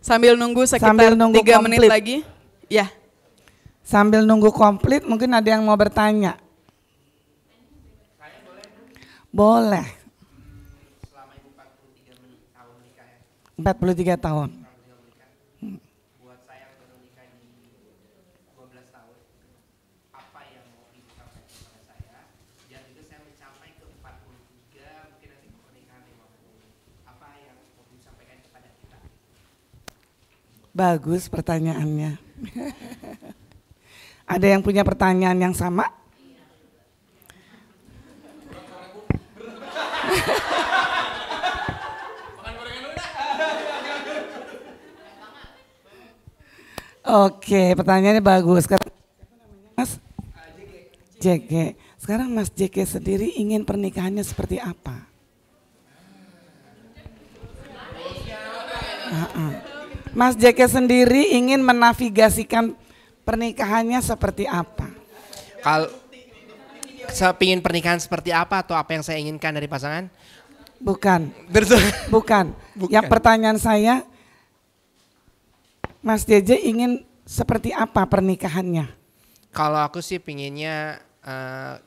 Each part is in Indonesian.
Sambil nunggu sekitar 3 menit lagi. Ya. Sambil nunggu komplit mungkin ada yang mau bertanya. Boleh. Selama ibu 43 tahun menikah ya? 43 tahun. Buat saya yang baru nikah di 12 tahun, apa yang mau ibu sampaikan kepada saya? Dan juga saya mencapai ke 43, mungkin nanti ke pernikahan 50. Apa yang mau ibu sampaikan kepada kita? Bagus pertanyaannya. Ada yang punya pertanyaan yang sama? Oke, pertanyaannya bagus. Mas JK. Sekarang Mas JK sendiri ingin pernikahannya seperti apa? Mas JK sendiri ingin menavigasikan pernikahannya seperti apa? Kalau saya ingin pernikahan seperti apa atau apa yang saya inginkan dari pasangan? Bukan. Bukan. Yang pertanyaan saya, Mas JJ ingin seperti apa pernikahannya? Kalau aku sih pinginnya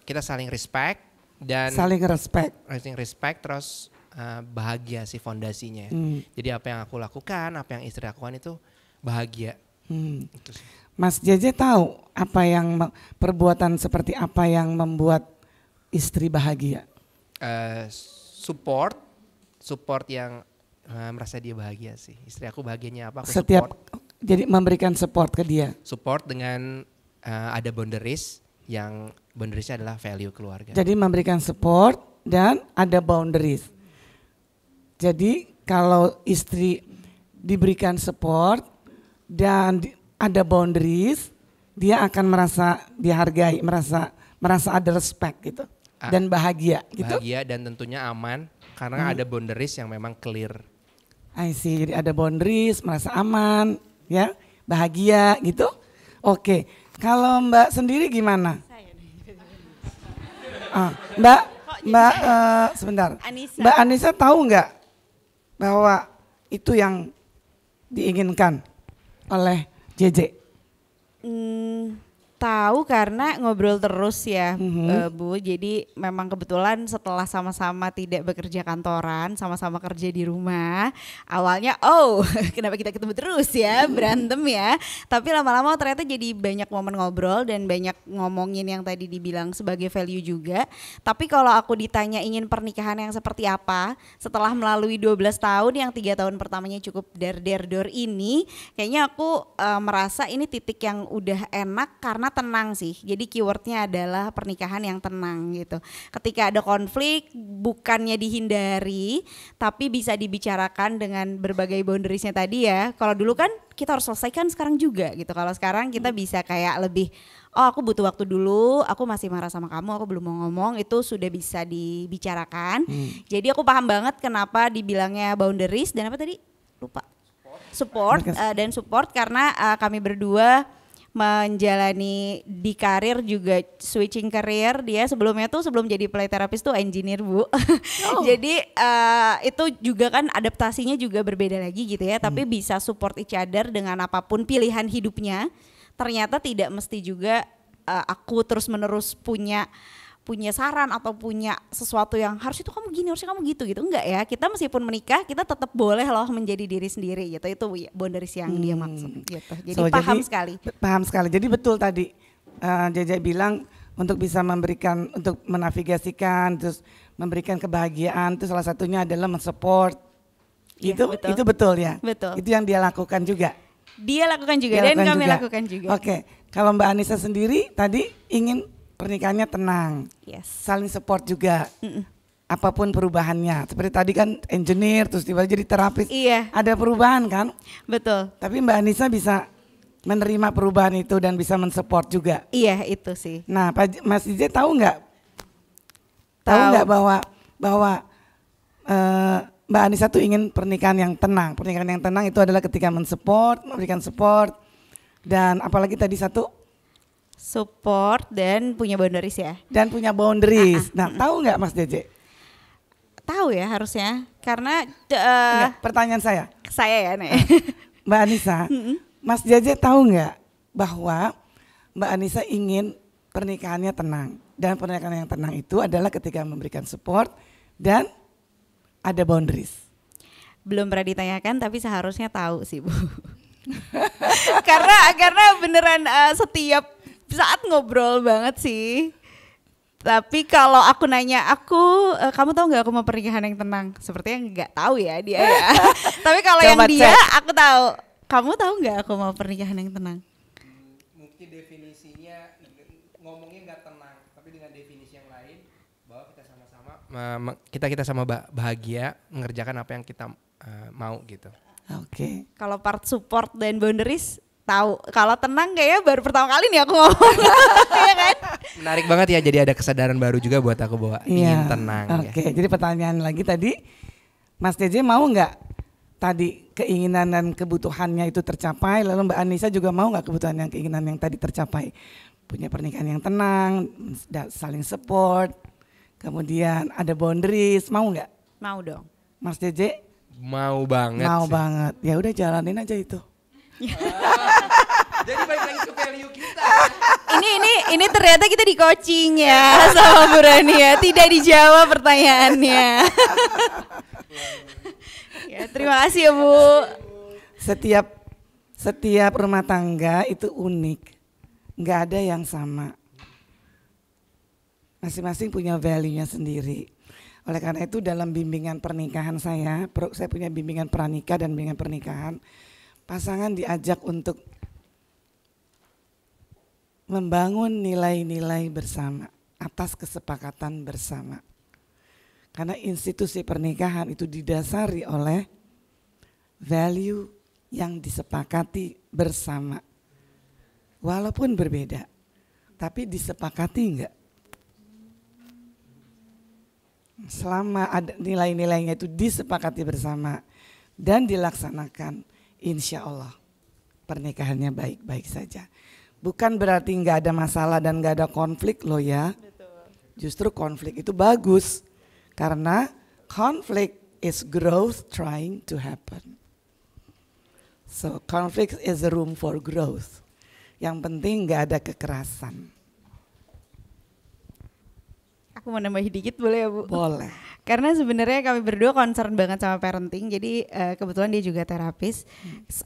kita saling respect dan Saling respect. Terus bahagia sih fondasinya. Jadi apa yang aku lakukan, apa yang istri lakukan itu bahagia. Itu sih. Mas JJ tahu apa yang perbuatan seperti apa yang membuat istri bahagia? Support yang merasa dia bahagia sih. Istri aku bahagianya apa? Aku Setiap jadi memberikan support ke dia. support dengan ada boundaries yang boundariesnya adalah value keluarga. Jadi memberikan support dan ada boundaries. Jadi kalau istri diberikan support dan ada boundaries, dia akan merasa dihargai, merasa ada respect gitu dan bahagia gitu. Bahagia dan tentunya aman karena ada boundaries yang memang clear. I see, jadi ada boundaries, merasa aman, ya, bahagia gitu. Oke, kalau Mbak sendiri gimana? Mbak sebentar. Anissa. Mbak Anissa tahu nggak bahwa itu yang diinginkan oleh JJ? Tahu karena ngobrol terus ya Bu, jadi memang kebetulan setelah sama-sama tidak bekerja kantoran, sama-sama kerja di rumah, awalnya kenapa kita ketemu terus ya, berantem ya, tapi lama-lama ternyata jadi banyak momen ngobrol dan banyak ngomongin yang tadi dibilang sebagai value juga. Tapi kalau aku ditanya ingin pernikahan yang seperti apa, setelah melalui 12 tahun yang 3 tahun pertamanya cukup dar-dar-dor ini, kayaknya aku merasa ini titik yang udah enak karena tenang sih. Jadi keywordnya adalah pernikahan yang tenang gitu. Ketika ada konflik bukannya dihindari, tapi bisa dibicarakan dengan berbagai boundariesnya tadi ya. Kalau dulu kan kita harus selesaikan sekarang juga gitu. Kalau sekarang kita bisa kayak lebih, aku butuh waktu dulu, aku masih marah sama kamu, aku belum mau ngomong, itu sudah bisa dibicarakan. Jadi aku paham banget kenapa dibilangnya boundaries dan apa tadi? Lupa. Support dan support karena kami berdua menjalani di karir juga switching karir. Dia sebelumnya tuh sebelum jadi play therapist tuh engineer Bu. Jadi itu juga kan adaptasinya juga berbeda lagi gitu ya. Tapi bisa support each other dengan apapun pilihan hidupnya. Ternyata tidak mesti juga aku terus menerus punya saran atau punya sesuatu yang harus itu kamu gini, harusnya kamu gitu enggak ya. Kita meskipun menikah kita tetap boleh loh menjadi diri sendiri gitu. Itu boundaries yang dia maksud gitu. Jadi Paham sekali. Jadi betul tadi JJ bilang untuk bisa memberikan, untuk menavigasikan, terus memberikan kebahagiaan itu salah satunya adalah mensupport. Ya, Itu betul ya. Betul. Itu yang dia lakukan juga. Dia lakukan juga dan kami lakukan juga. Oke. Kalau Mbak Anissa sendiri tadi ingin pernikahannya tenang, saling support juga, apapun perubahannya. Seperti tadi kan engineer, terus tiba-tiba jadi terapis, ada perubahan kan? Betul. Tapi Mbak Anissa bisa menerima perubahan itu dan bisa mensupport juga. Iya itu sih. Nah Mas DJ tahu nggak bahwa Mbak Anissa tuh ingin pernikahan yang tenang. Pernikahan yang tenang itu adalah ketika mensupport, memberikan support, dan apalagi tadi satu? Support dan punya boundaries ya. Dan punya boundaries. Nah, tahu nggak Mas DJ? Tahu ya harusnya, karena pertanyaan saya. Saya ya nih. Mbak Anissa, Mas Jaja tahu nggak bahwa Mbak Anissa ingin pernikahannya tenang, dan pernikahan yang tenang itu adalah ketika memberikan support dan ada boundaries. Belum pernah ditanyakan tapi seharusnya tahu sih Bu. karena beneran setiap saat ngobrol banget sih. Tapi kalau aku nanya kamu tahu nggak aku mau pernikahan yang tenang? Sepertinya nggak tahu ya dia ya. Tapi kalau yang dia aku tahu. Kamu tahu nggak aku mau pernikahan yang tenang? Mungkin definisinya ngomongnya nggak tenang, tapi dengan definisi yang lain bahwa kita sama-sama kita sama bahagia mengerjakan apa yang kita mau gitu. Oke. Kalau part support dan boundaries tahu. Kalau tenang kayaknya baru pertama kali nih aku ngomong. Iya kan? Menarik banget ya, jadi ada kesadaran baru juga buat aku bahwa ingin tenang. Oke, jadi pertanyaan lagi tadi, Mas JJ mau nggak tadi keinginan dan kebutuhannya itu tercapai, lalu Mbak Anissa juga mau nggak kebutuhan yang keinginan yang tadi tercapai? Punya pernikahan yang tenang, saling support, kemudian ada boundaries, mau nggak? Mau dong. Mas JJ? Mau banget. Mau banget. Ya udah jalanin aja itu. Jadi balik lagi ke value kita. Ini ternyata kita di coaching ya sama Bu Rani ya, tidak dijawab pertanyaannya. Ya, terima kasih ya Bu. Setiap rumah tangga itu unik, nggak ada yang sama. Masing-masing punya value-nya sendiri. Oleh karena itu dalam bimbingan pernikahan saya punya bimbingan pranikah dan bimbingan pernikahan. Pasangan diajak untuk membangun nilai-nilai bersama atas kesepakatan bersama. Karena institusi pernikahan itu didasari oleh value yang disepakati bersama. Walaupun berbeda, tapi disepakati enggak? Selama ada nilai-nilainya itu disepakati bersama dan dilaksanakan, insya Allah pernikahannya baik-baik saja. Bukan berarti nggak ada masalah dan nggak ada konflik loh ya. Justru konflik itu bagus karena conflict is growth trying to happen. So conflict is a room for growth. Yang penting nggak ada kekerasan. Aku mau nambahin dikit boleh ya Bu? Boleh. Karena sebenarnya kami berdua concern banget sama parenting, jadi kebetulan dia juga terapis.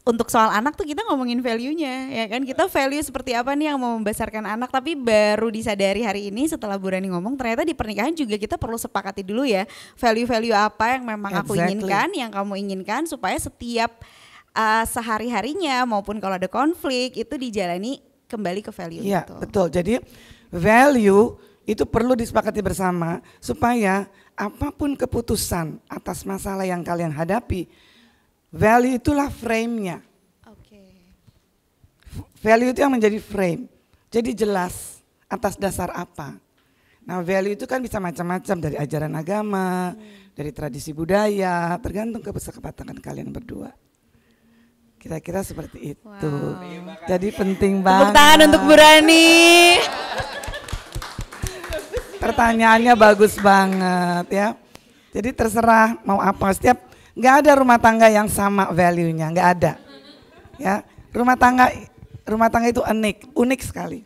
Untuk soal anak tuh kita ngomongin value-nya, ya kan? Kita value seperti apa nih yang mau membesarkan anak, tapi baru disadari hari ini setelah Bu Rani ngomong, ternyata di pernikahan juga kita perlu sepakati dulu ya, value-value apa yang memang aku inginkan, yang kamu inginkan, supaya setiap sehari-harinya maupun kalau ada konflik itu dijalani kembali ke value. Iya, gitu. betul. Jadi value itu perlu disepakati bersama supaya apapun keputusan atas masalah yang kalian hadapi, value itulah frame-nya. Value itu yang menjadi frame. Jadi jelas atas dasar apa. Nah, value itu kan bisa macam-macam, dari ajaran agama, dari tradisi budaya, tergantung kesepakatan kalian berdua. Kira-kira seperti itu. Wow. Jadi penting banget. Tepuk tangan untuk Bu Rani. Pertanyaannya bagus banget ya. Jadi terserah mau apa, nggak ada rumah tangga yang sama value-nya, nggak ada. Ya, rumah tangga itu unik sekali.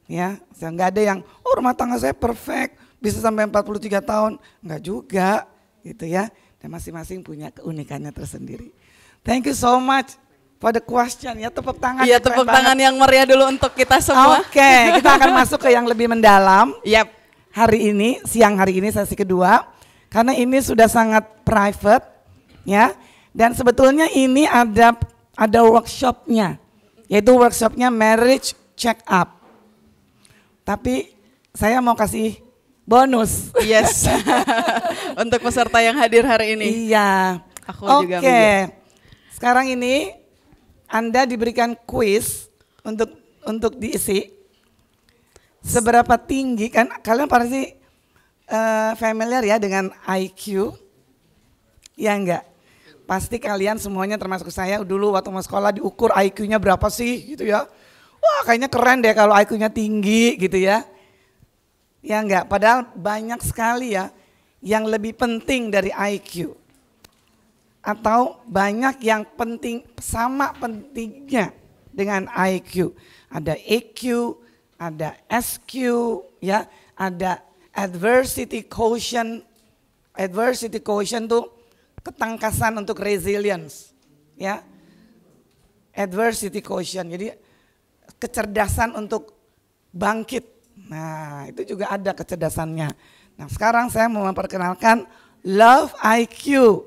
Ya, nggak ada yang rumah tangga saya perfect, bisa sampai 43 tahun, nggak juga gitu ya. Dan masing-masing punya keunikannya tersendiri. Thank you so much for the question ya, tepuk tangan. Iya, tepuk tangan yang meriah dulu untuk kita semua. Oke, kita akan masuk ke yang lebih mendalam. Yap. Siang hari ini sesi kedua, karena ini sudah sangat private ya, dan sebetulnya ini ada workshopnya, yaitu workshopnya marriage check up. Tapi saya mau kasih bonus. Yes. Untuk peserta yang hadir hari ini. Iya. Oke. Sekarang ini Anda diberikan quiz untuk diisi. Seberapa tinggi, kan kalian pasti familiar ya dengan IQ, ya enggak? Pasti kalian semuanya termasuk saya dulu waktu mau sekolah diukur IQ-nya berapa sih gitu ya. Wah kayaknya keren deh kalau IQ-nya tinggi gitu ya. Ya enggak, padahal banyak sekali ya yang lebih penting dari IQ. atau banyak yang penting, sama pentingnya dengan IQ. Ada EQ, ada SQ, ya, ada adversity quotient. Adversity quotient tuh ketangkasan untuk resilience, ya. Adversity quotient, jadi kecerdasan untuk bangkit. Nah, itu juga ada kecerdasannya. Nah, sekarang saya mau memperkenalkan Love IQ.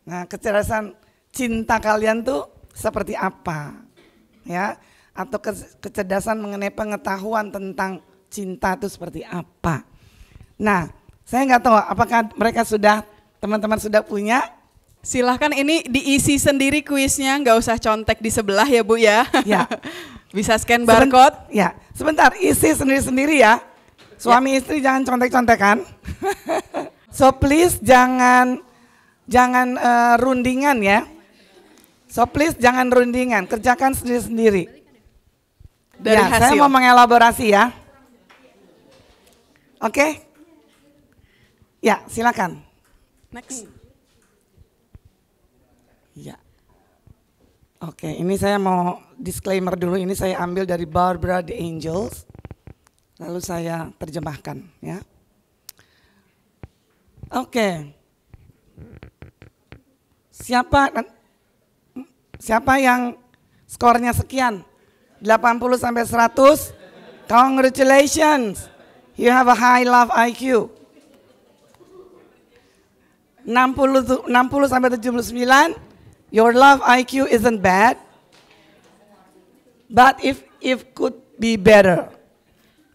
Nah, kecerdasan cinta kalian tuh seperti apa? Ya, atau kecerdasan mengenai pengetahuan tentang cinta itu seperti apa? Nah, saya nggak tahu apakah mereka sudah, teman-teman sudah punya? Silahkan ini diisi sendiri kuisnya, nggak usah contek di sebelah ya Bu ya. Ya. Bisa scan barcode. Ya, sebentar, isi sendiri-sendiri ya. Suami istri jangan contek-contekan. So please jangan rundingan ya. So please jangan rundingan, kerjakan sendiri-sendiri. Dari ya, hasil. saya mau mengelaborasi ya. Oke? Ya, silakan. Next. Ya. Oke, ini saya mau disclaimer dulu. Ini saya ambil dari Barbara the Angels. Lalu saya terjemahkan ya. Oke. Siapa yang skornya sekian? 80 sampai 100? Congratulations. You have a high love IQ. 60 sampai 79? Your love IQ isn't bad, but if could be better,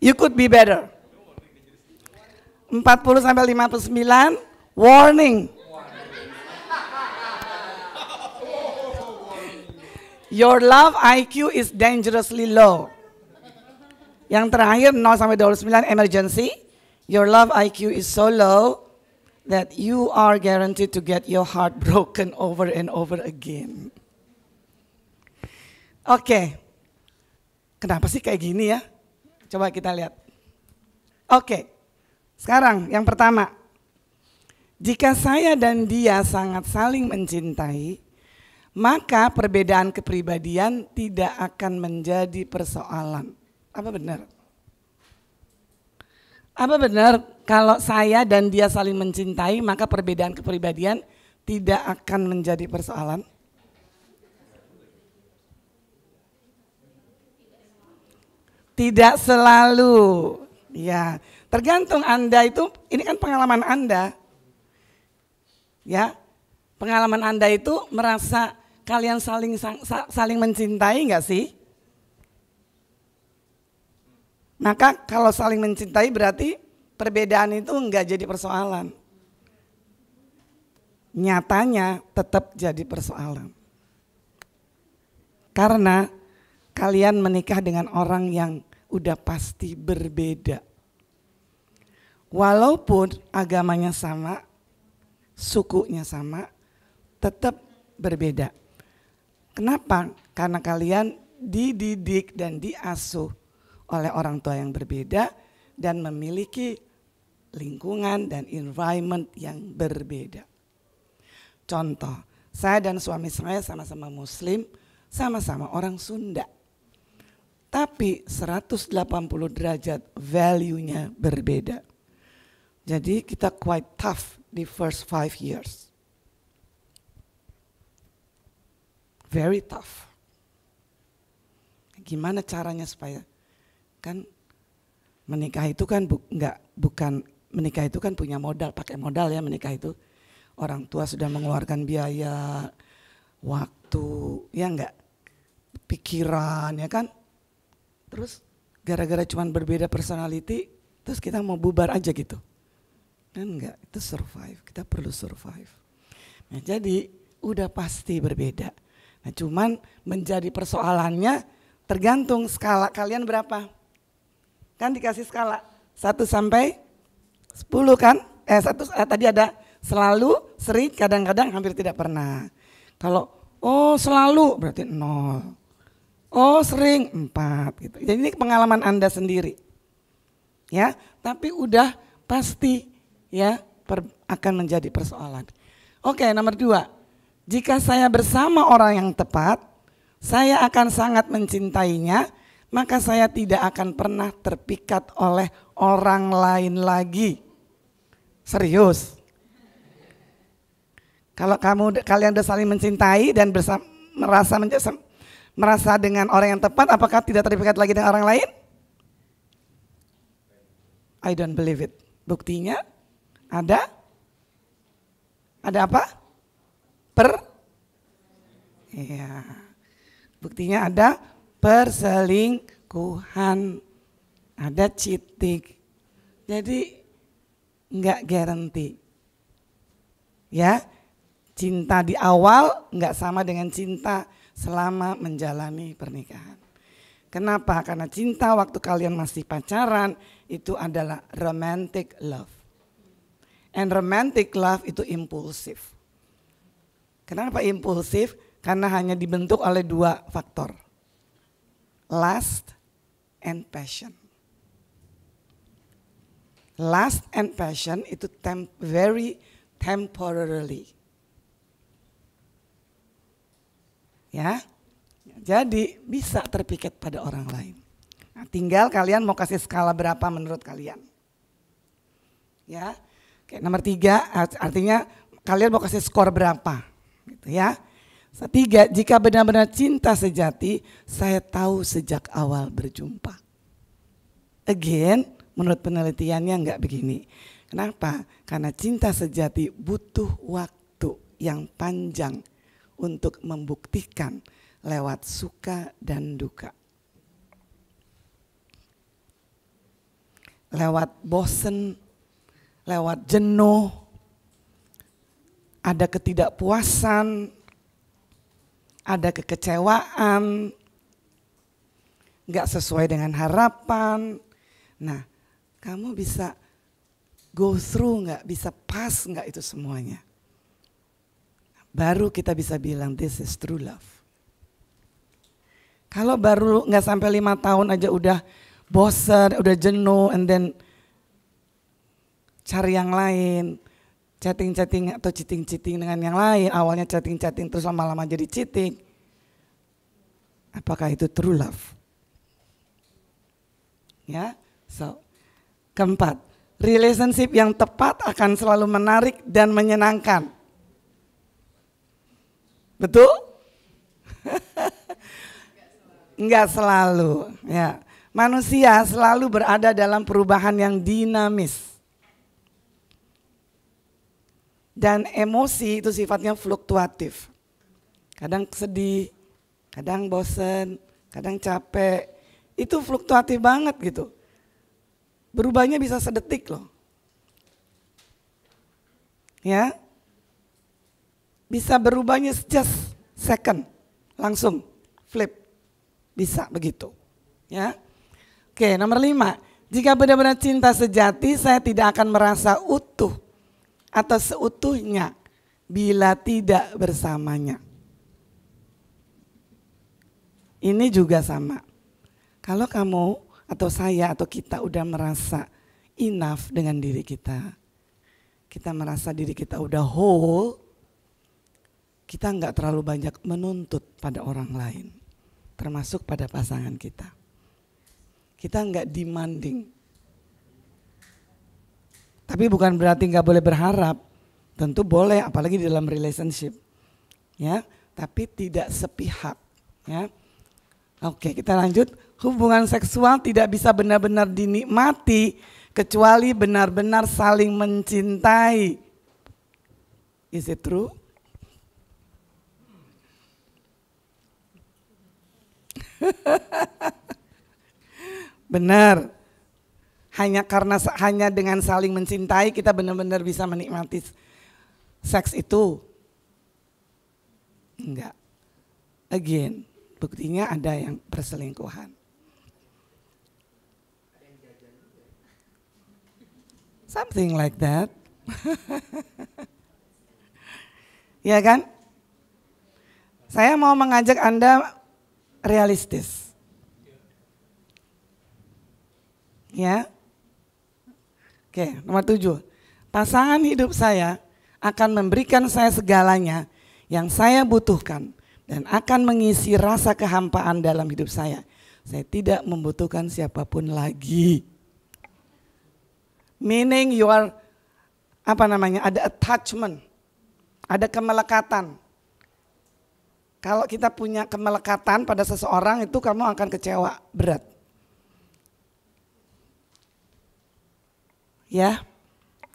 you could be better. 40 sampai 59, warning. Your love IQ is dangerously low. Yang terakhir 0 sampai 29, emergency. Your love IQ is so low that you are guaranteed to get your heart broken over and over again. Oke. Kenapa sih kayak gini ya? Coba kita lihat. Oke. Sekarang yang pertama. Jika saya dan dia sangat saling mencintai, maka perbedaan kepribadian tidak akan menjadi persoalan. Apa benar? Apa benar kalau saya dan dia saling mencintai maka perbedaan kepribadian tidak akan menjadi persoalan? Tidak selalu. Ya, tergantung Anda itu, ini kan pengalaman Anda. Ya. Pengalaman Anda itu merasa kalian saling mencintai enggak sih? Maka kalau saling mencintai berarti perbedaan itu enggak jadi persoalan. Nyatanya tetap jadi persoalan. Karena kalian menikah dengan orang yang udah pasti berbeda. Walaupun agamanya sama, sukunya sama, tetap berbeda. Kenapa? Karena kalian dididik dan diasuh oleh orang tua yang berbeda dan memiliki lingkungan dan environment yang berbeda. Contoh, saya dan suami saya sama-sama Muslim, sama-sama orang Sunda. Tapi 180 derajat value-nya berbeda. Jadi kita quite tough di first 5 years. Very tough. Gimana caranya supaya kan menikah itu kan bukan menikah itu kan punya modal, pakai modal ya menikah itu. Orang tua sudah mengeluarkan biaya, waktu, ya enggak, pikiran ya kan. Terus gara-gara cuman berbeda personality, terus kita mau bubar aja gitu. Kan enggak, itu survive, kita perlu survive. Nah jadi udah pasti berbeda. Nah cuman menjadi persoalannya tergantung skala kalian berapa. Kan dikasih skala 1 sampai 10 kan? Tadi ada selalu, sering, kadang-kadang, hampir tidak pernah. Kalau selalu berarti 0. Sering 4 gitu. Jadi ini pengalaman Anda sendiri. Ya, tapi udah pasti ya akan menjadi persoalan. Oke, nomor 2. Jika saya bersama orang yang tepat, saya akan sangat mencintainya, maka saya tidak akan pernah terpikat oleh orang lain lagi. Serius. Kalau kalian udah saling mencintai dan merasa dengan orang yang tepat, apakah tidak terpikat lagi dengan orang lain? I don't believe it. Buktinya ada apa? Iya. Buktinya ada perselingkuhan, ada cheating. Jadi nggak guarantee. Ya, cinta di awal nggak sama dengan cinta selama menjalani pernikahan. Kenapa? Karena cinta waktu kalian masih pacaran itu adalah romantic love. And romantic love itu impulsif. Kenapa impulsif? Karena hanya dibentuk oleh dua faktor. Lust and passion. Lust and passion itu very temporarily. Ya, jadi bisa terpikat pada orang lain. Nah, tinggal kalian mau kasih skala berapa menurut kalian. Ya, oke, nomor 3 artinya kalian mau kasih skor berapa, gitu ya. 3, jika benar-benar cinta sejati, saya tahu sejak awal berjumpa. Again, menurut penelitiannya enggak begini. Kenapa? Karena cinta sejati butuh waktu yang panjang untuk membuktikan lewat suka dan duka. Lewat bosen, lewat jenuh, ada ketidakpuasan, ada kekecewaan, nggak sesuai dengan harapan. Nah, kamu bisa go through nggak, bisa pass nggak itu semuanya. Baru kita bisa bilang this is true love. Kalau baru nggak sampai 5 tahun aja udah bosan, udah jenuh, and then cari yang lain, chatting-chatting atau cheating-cheating dengan yang lain, awalnya chatting-chatting terus lama-lama jadi cheating. Apakah itu true love? Ya, so keempat, relationship yang tepat akan selalu menarik dan menyenangkan. Betul? Enggak selalu, ya. Manusia selalu berada dalam perubahan yang dinamis. Dan emosi itu sifatnya fluktuatif. Kadang sedih, kadang bosen, kadang capek. Itu fluktuatif banget gitu. Berubahnya bisa sedetik loh. Ya. Bisa berubahnya just second. Langsung flip. Bisa begitu. Ya. Oke, nomor 5. Jika benar-benar cinta sejati, saya tidak akan merasa utuh atau seutuhnya bila tidak bersamanya. Ini juga sama. Kalau kamu atau saya atau kita udah merasa enough dengan diri kita merasa diri kita udah whole, kita nggak terlalu banyak menuntut pada orang lain, termasuk pada pasangan kita. Kita nggak demanding. Tapi bukan berarti nggak boleh berharap, tentu boleh, apalagi di dalam relationship, ya. Tapi tidak sepihak, ya. Oke, kita lanjut. Hubungan seksual tidak bisa benar-benar dinikmati kecuali benar-benar saling mencintai. Is it true? Benar. Hanya dengan saling mencintai kita benar-benar bisa menikmati seks itu. Enggak. Again, buktinya ada yang perselingkuhan. Something like that. Ya kan? Saya mau mengajak Anda realistis. Ya. Oke, nomor 7. Pasangan hidup saya akan memberikan saya segalanya yang saya butuhkan dan akan mengisi rasa kehampaan dalam hidup saya. Saya tidak membutuhkan siapapun lagi. Meaning you are, ada attachment, ada kemelekatan. Kalau kita punya kemelekatan pada seseorang itu kamu akan kecewa berat. Ya.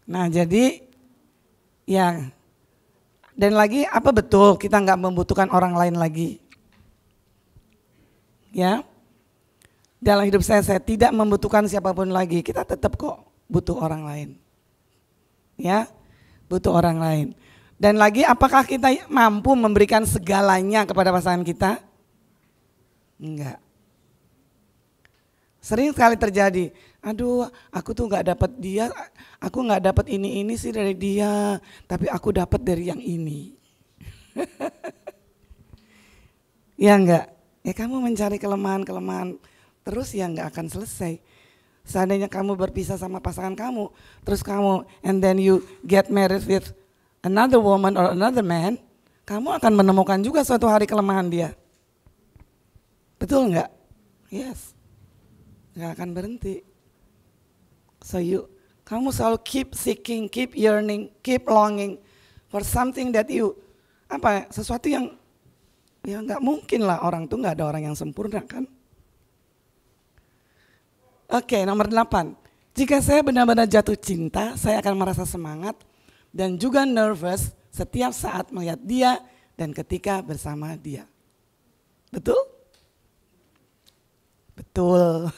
Nah jadi ya. Dan lagi apa betul kita nggak membutuhkan orang lain lagi? Ya, dalam hidup saya tidak membutuhkan siapapun lagi. Kita tetap kok butuh orang lain. Ya, butuh orang lain. Dan lagi apakah kita mampu memberikan segalanya kepada pasangan kita? Enggak. Sering sekali terjadi. Aduh, aku tuh nggak dapat dia, aku nggak dapat ini sih dari dia, tapi aku dapat dari yang ini. Ya enggak, ya kamu mencari kelemahan-kelemahan terus ya nggak akan selesai. Seandainya kamu berpisah sama pasangan kamu, terus kamu and then you get married with another woman or another man, kamu akan menemukan juga suatu hari kelemahan dia. Betul nggak? Yes, nggak akan berhenti. So kamu selalu keep seeking, keep yearning, keep longing for something that sesuatu yang ya nggak mungkin lah, orang tuh nggak ada orang yang sempurna kan. Oke, nomor 8. Jika saya benar-benar jatuh cinta, saya akan merasa semangat dan juga nervous setiap saat melihat dia dan ketika bersama dia. Betul? Betul.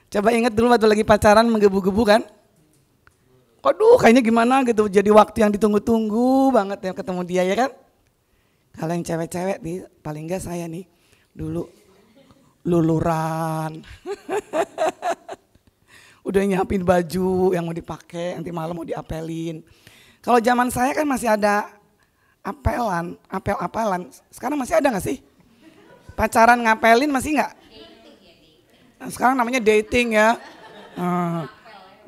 Coba ingat dulu waktu lagi pacaran menggebu-gebu kan? Aduh kayaknya gimana gitu, jadi waktu yang ditunggu-tunggu banget ya ketemu dia ya kan? Kalau yang cewek-cewek nih, paling enggak saya nih dulu luluran. Udah nyiapin baju yang mau dipakai, nanti malam mau diapelin. Kalau zaman saya kan masih ada apel-apelan. Sekarang masih ada gak sih? Pacaran ngapelin masih gak? Nah, sekarang namanya dating ya.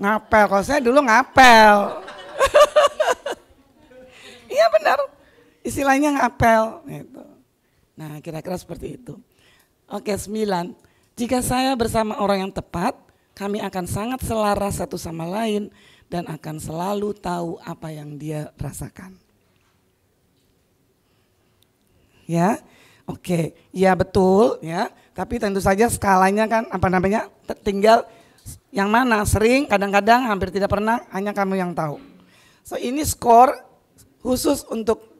Ngapel, kalau saya dulu ngapel. Iya benar, istilahnya ngapel. Gitu. Nah kira-kira seperti itu. Oke 9, jika saya bersama orang yang tepat, kami akan sangat selaras satu sama lain dan akan selalu tahu apa yang dia rasakan. Ya, oke, ya betul ya. Tapi tentu saja skalanya kan tinggal yang mana sering, kadang-kadang, hampir tidak pernah, hanya kamu yang tahu. So ini skor khusus untuk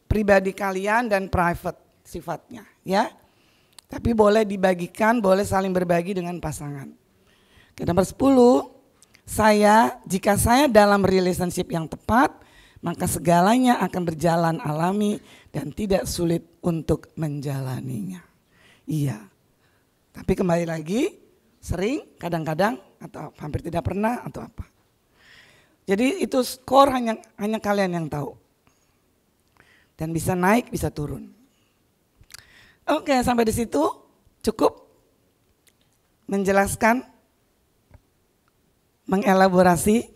pribadi kalian dan private sifatnya ya. Tapi boleh dibagikan, boleh saling berbagi dengan pasangan. Oke, nomor 10, jika saya dalam relationship yang tepat, maka segalanya akan berjalan alami dan tidak sulit untuk menjalaninya. Iya. Tapi kembali lagi, sering, kadang-kadang, atau hampir tidak pernah, atau apa. Jadi itu skor hanya kalian yang tahu. Dan bisa naik, bisa turun. Oke, sampai di situ cukup menjelaskan, mengelaborasi,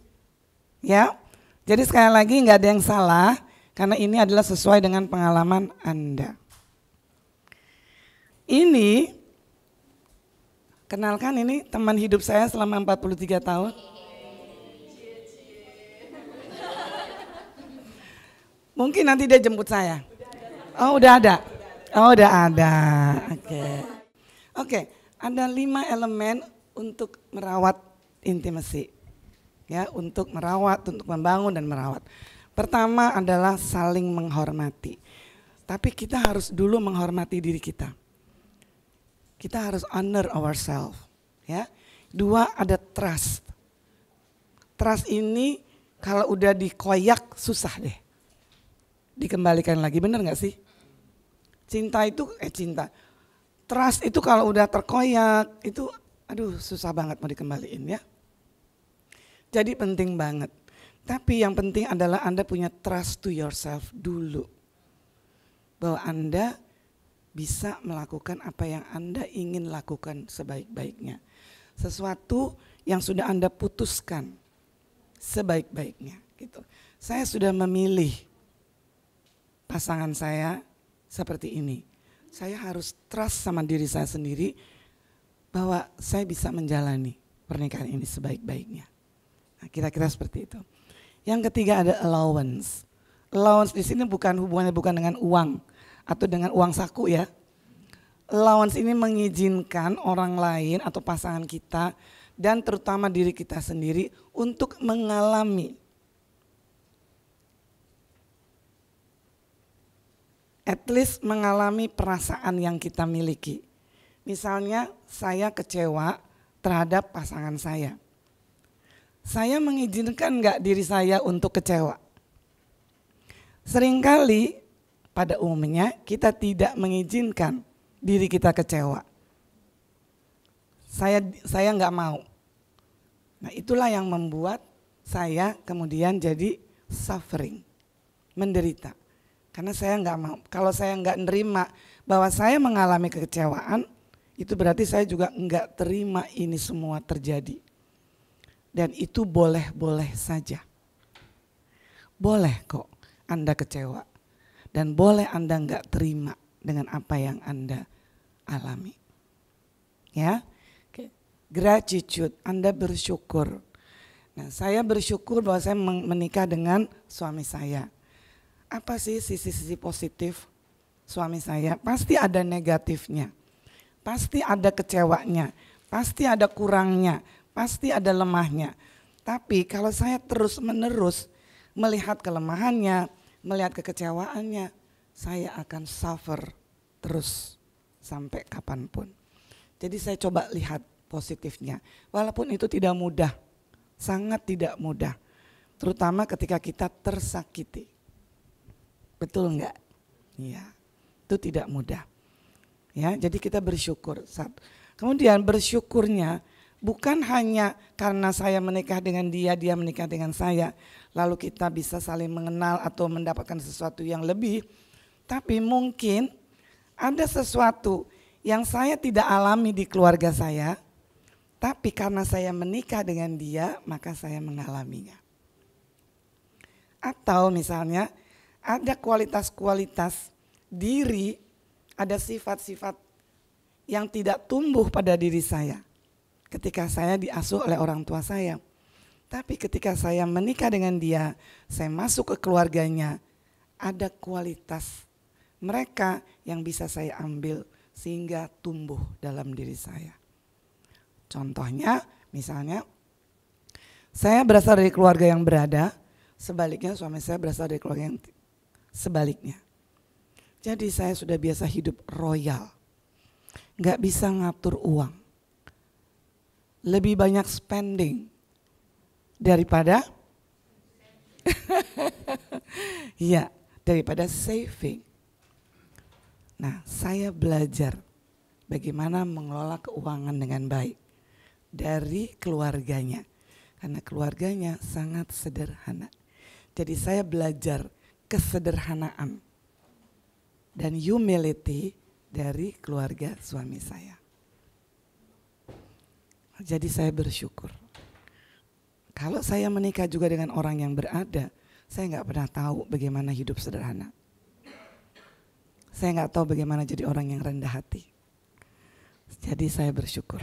ya. Jadi sekali lagi nggak ada yang salah, karena ini adalah sesuai dengan pengalaman Anda. Ini, kenalkan ini teman hidup saya selama 43 tahun. Mungkin nanti dia jemput saya. Oh udah ada. Oh udah ada. Oke, ada 5 elemen untuk merawat intimacy. Ya, untuk merawat, untuk membangun dan merawat. Pertama adalah saling menghormati. Tapi kita harus dulu menghormati diri kita. Kita harus honor ourselves, ya. 2 ada trust. Trust ini kalau udah dikoyak susah deh. Dikembalikan lagi, bener gak sih? Trust itu kalau udah terkoyak itu susah banget mau dikembaliin ya. Jadi penting banget. Tapi yang penting adalah Anda punya trust to yourself dulu. Bahwa Anda bisa melakukan apa yang Anda ingin lakukan sebaik-baiknya. Sesuatu yang sudah Anda putuskan sebaik-baiknya gitu. Saya sudah memilih pasangan saya seperti ini. Saya harus trust sama diri saya sendiri bahwa saya bisa menjalani pernikahan ini sebaik-baiknya. Nah, kira-kira seperti itu. Yang ketiga ada allowance. Allowance di sini hubungannya bukan dengan uang atau dengan uang saku ya. Allowance ini mengizinkan orang lain atau pasangan kita dan terutama diri kita sendiri untuk mengalami at least mengalami perasaan yang kita miliki. Misalnya saya kecewa terhadap pasangan saya. Saya mengizinkan enggak diri saya untuk kecewa? Seringkali pada umumnya kita tidak mengizinkan diri kita kecewa. Saya enggak mau. Nah, itulah yang membuat saya kemudian jadi suffering, menderita. Karena saya enggak mau. Kalau saya enggak nerima bahwa saya mengalami kekecewaan, itu berarti saya juga enggak terima ini semua terjadi. Dan itu boleh-boleh saja. Boleh kok Anda kecewa. Dan boleh Anda enggak terima dengan apa yang Anda alami. Ya, gratitude, Anda bersyukur. Nah, saya bersyukur bahwa saya menikah dengan suami saya. Apa sih sisi-sisi positif suami saya? Pasti ada negatifnya, pasti ada kecewanya, pasti ada kurangnya, pasti ada lemahnya. Tapi kalau saya terus-menerus melihat kelemahannya, melihat kekecewaannya, saya akan suffer terus sampai kapanpun. Jadi saya coba lihat positifnya. Walaupun itu tidak mudah, sangat tidak mudah. Terutama ketika kita tersakiti. Betul enggak? Iya, itu tidak mudah. Ya, jadi kita bersyukur. Kemudian bersyukurnya bukan hanya karena saya menikah dengan dia, dia menikah dengan saya, lalu kita bisa saling mengenal atau mendapatkan sesuatu yang lebih. Tapi mungkin ada sesuatu yang saya tidak alami di keluarga saya, tapi karena saya menikah dengan dia, maka saya mengalaminya. Atau misalnya ada kualitas-kualitas diri, ada sifat-sifat yang tidak tumbuh pada diri saya ketika saya diasuh oleh orang tua saya. Tapi ketika saya menikah dengan dia, saya masuk ke keluarganya, ada kualitas mereka yang bisa saya ambil sehingga tumbuh dalam diri saya. Contohnya, misalnya saya berasal dari keluarga yang berada, sebaliknya suami saya berasal dari keluarga yang sebaliknya. Jadi saya sudah biasa hidup royal, gak bisa ngatur uang, lebih banyak spending daripada ya, daripada saving. Nah, saya belajar bagaimana mengelola keuangan dengan baik dari keluarganya, karena keluarganya sangat sederhana. Jadi saya belajar kesederhanaan dan humility dari keluarga suami saya. Jadi saya bersyukur. Kalau saya menikah juga dengan orang yang berada, saya nggak pernah tahu bagaimana hidup sederhana. Saya nggak tahu bagaimana jadi orang yang rendah hati. Jadi saya bersyukur.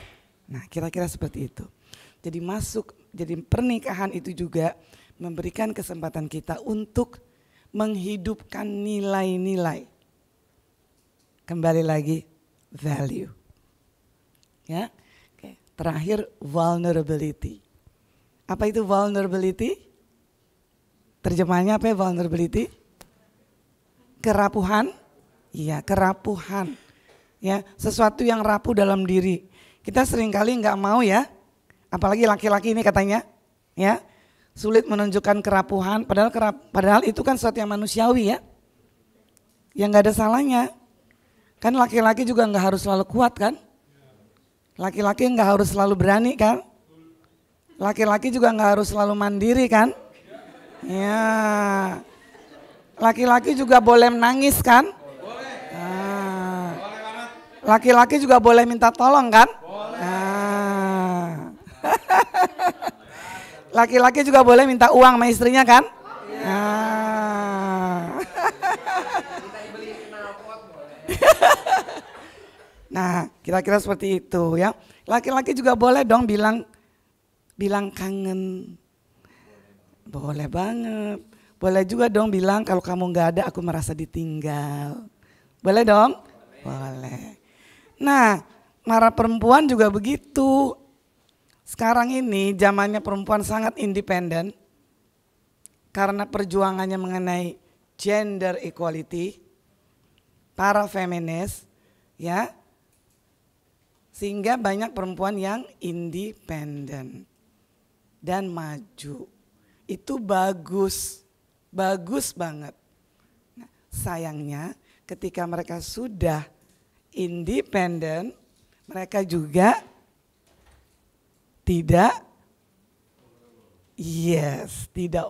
Nah, kira-kira seperti itu. Jadi pernikahan itu juga memberikan kesempatan kita untuk menghidupkan nilai-nilai. Kembali lagi, value. Ya, oke. Terakhir, vulnerability. Apa itu vulnerability? Terjemahannya apa ya vulnerability? Kerapuhan. Iya, kerapuhan. Ya, sesuatu yang rapuh dalam diri. Kita seringkali nggak mau ya, apalagi laki-laki ini katanya, ya. Sulit menunjukkan kerapuhan, padahal itu kan sesuatu yang manusiawi ya. Yang gak ada salahnya. Kan laki-laki juga gak harus selalu kuat kan. Laki-laki gak harus selalu berani kan. Laki-laki juga gak harus selalu mandiri kan. Ya. Laki-laki juga boleh menangis kan. Nah. Laki-laki juga boleh minta tolong kan. Nah. Laki-laki juga boleh minta uang sama istrinya kan? Nah. Nah, kira-kira seperti itu ya. Laki-laki juga boleh dong bilang kangen. Boleh banget. Boleh juga dong bilang kalau kamu nggak ada aku merasa ditinggal. Boleh dong? Boleh. Nah, para perempuan juga begitu. Sekarang ini zamannya perempuan sangat independen karena perjuangannya mengenai gender equality, para feminis, ya, sehingga banyak perempuan yang independen dan maju. Itu bagus banget. Nah, sayangnya ketika mereka sudah independen, mereka juga tidak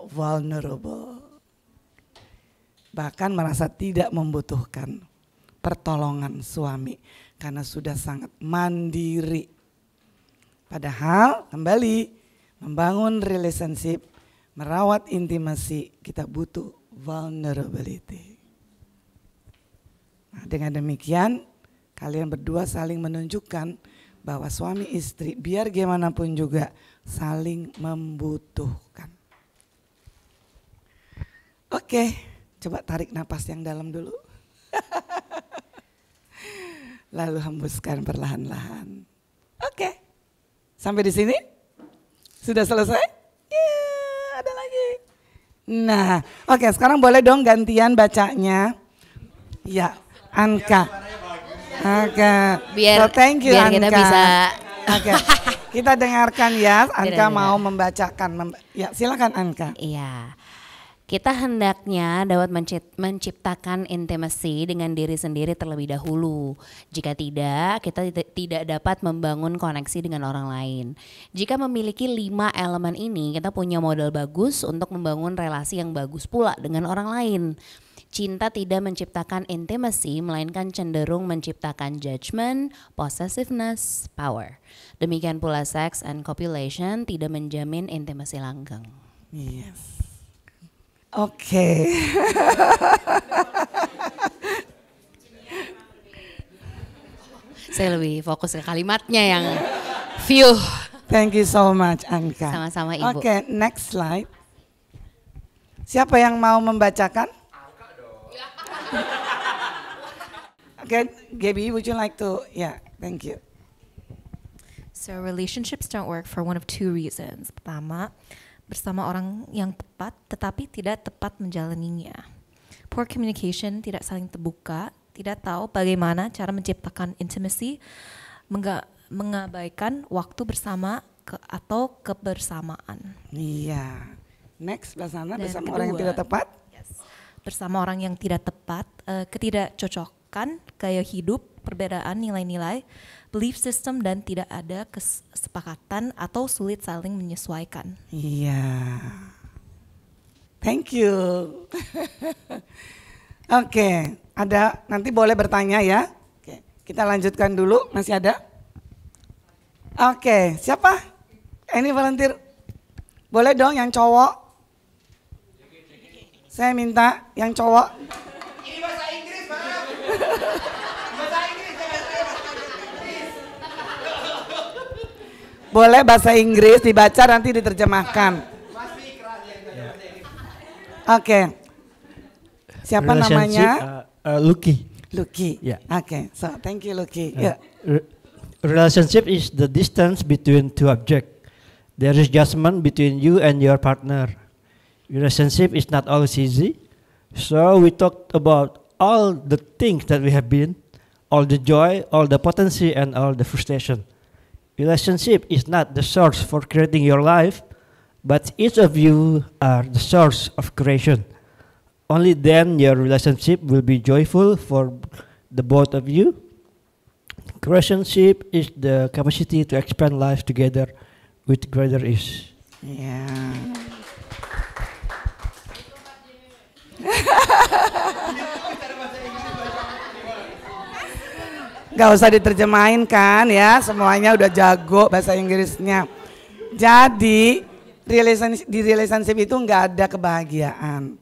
vulnerable. Bahkan merasa tidak membutuhkan pertolongan suami karena sudah sangat mandiri. Padahal kembali membangun relationship, merawat intimasi, kita butuh vulnerability. Nah, dengan demikian kalian berdua saling menunjukkan bahwa suami istri biar gimana pun juga saling membutuhkan. Oke, coba tarik napas yang dalam dulu. Lalu hembuskan perlahan-lahan. Oke, sampai di sini? Sudah selesai? Ya, ada lagi. Nah, oke, sekarang boleh dong gantian bacanya. Ya, Anka. Oke, Biar, so thank you biar Anka. kita bisa. Oke, kita dengarkan ya. Anka mau membacakan. Ya, silakan Anka. Iya. Kita hendaknya dapat menciptakan intimacy dengan diri sendiri terlebih dahulu. Jika tidak, kita tidak dapat membangun koneksi dengan orang lain. Jika memiliki 5 elemen ini, kita punya modal bagus untuk membangun relasi yang bagus pula dengan orang lain. Cinta tidak menciptakan intimacy, melainkan cenderung menciptakan judgment, possessiveness, power. Demikian pula sex and copulation tidak menjamin intimasi langgeng. Yes. Oke. Saya lebih fokus ke kalimatnya yang view. Thank you so much Anka. Sama-sama Ibu. Oke, next slide. Siapa yang mau membacakan? Oke, Gaby, would you like to? Yeah, thank you. So relationships don't work for one of 2 reasons. Pertama, bersama orang yang tepat tetapi tidak tepat menjalaninya. Poor communication, tidak saling terbuka, tidak tahu bagaimana cara menciptakan intimacy, mengabaikan waktu bersama atau kebersamaan. Iya. Next, Basana, Dan bersama kedua, orang yang tidak tepat. Bersama orang yang tidak tepat, ketidakcocokan, gaya hidup, perbedaan nilai-nilai, belief system dan tidak ada kesepakatan atau sulit saling menyesuaikan. Iya. Thank you. Oke, ada nanti boleh bertanya ya. Oke, kita lanjutkan dulu, masih ada? Oke, siapa? Ini volunteer. Boleh dong yang cowok? Saya minta yang cowok. Ini bahasa Inggris, maaf. Bahasa Inggris, Boleh bahasa Inggris dibaca nanti diterjemahkan. Oke. Siapa namanya? Lucky. Lucky. Yeah. Oke, so thank you Lucky. Yeah. Relationship is the distance between 2 objects. There is judgment between you and your partner. Relationship is not always easy. So we talked about all the things that we have been, all the joy, all the potency, and all the frustration. Relationship is not the source for creating your life, but each of you are the source of creation. Only then your relationship will be joyful for the both of you. Relationship is the capacity to expand life together with greater ease. Yeah. Gak usah diterjemahin kan ya, semuanya udah jago bahasa Inggrisnya. Jadi di relationship itu gak ada kebahagiaan.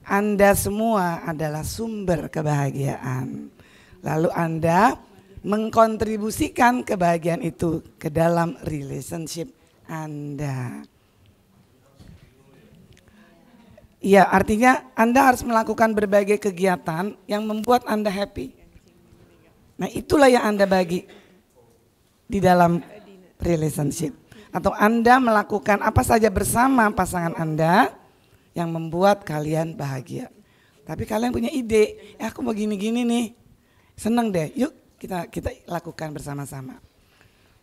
Anda semua adalah sumber kebahagiaan. Lalu Anda mengkontribusikan kebahagiaan itu ke dalam relationship Anda. Iya, artinya Anda harus melakukan berbagai kegiatan yang membuat Anda happy. Nah, itulah yang Anda bagi di dalam relationship. Atau Anda melakukan apa saja bersama pasangan Anda yang membuat kalian bahagia. Tapi kalian punya ide, aku mau gini-gini nih, seneng deh, yuk kita lakukan bersama-sama.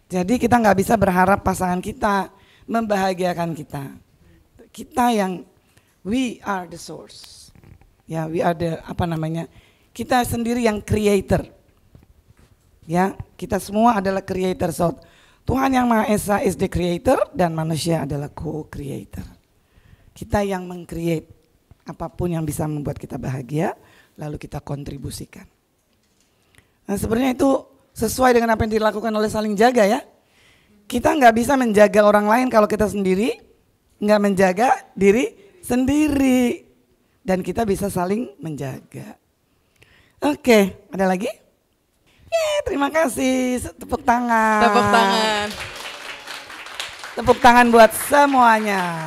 Jadi kita nggak bisa berharap pasangan kita membahagiakan kita. Kita yang we are the source. Ya, we are the kita sendiri yang creator. Ya, kita semua adalah creator. So, Tuhan Yang Maha Esa is the creator dan manusia adalah co-creator. Kita yang meng-create apapun yang bisa membuat kita bahagia, lalu kita kontribusikan. Nah, sebenarnya itu sesuai dengan apa yang dilakukan oleh saling jaga ya. Kita nggak bisa menjaga orang lain kalau kita sendiri nggak menjaga diri sendiri. Dan kita bisa saling menjaga. Oke, ada lagi? Terima kasih, tepuk tangan. Tepuk tangan. Tepuk tangan buat semuanya.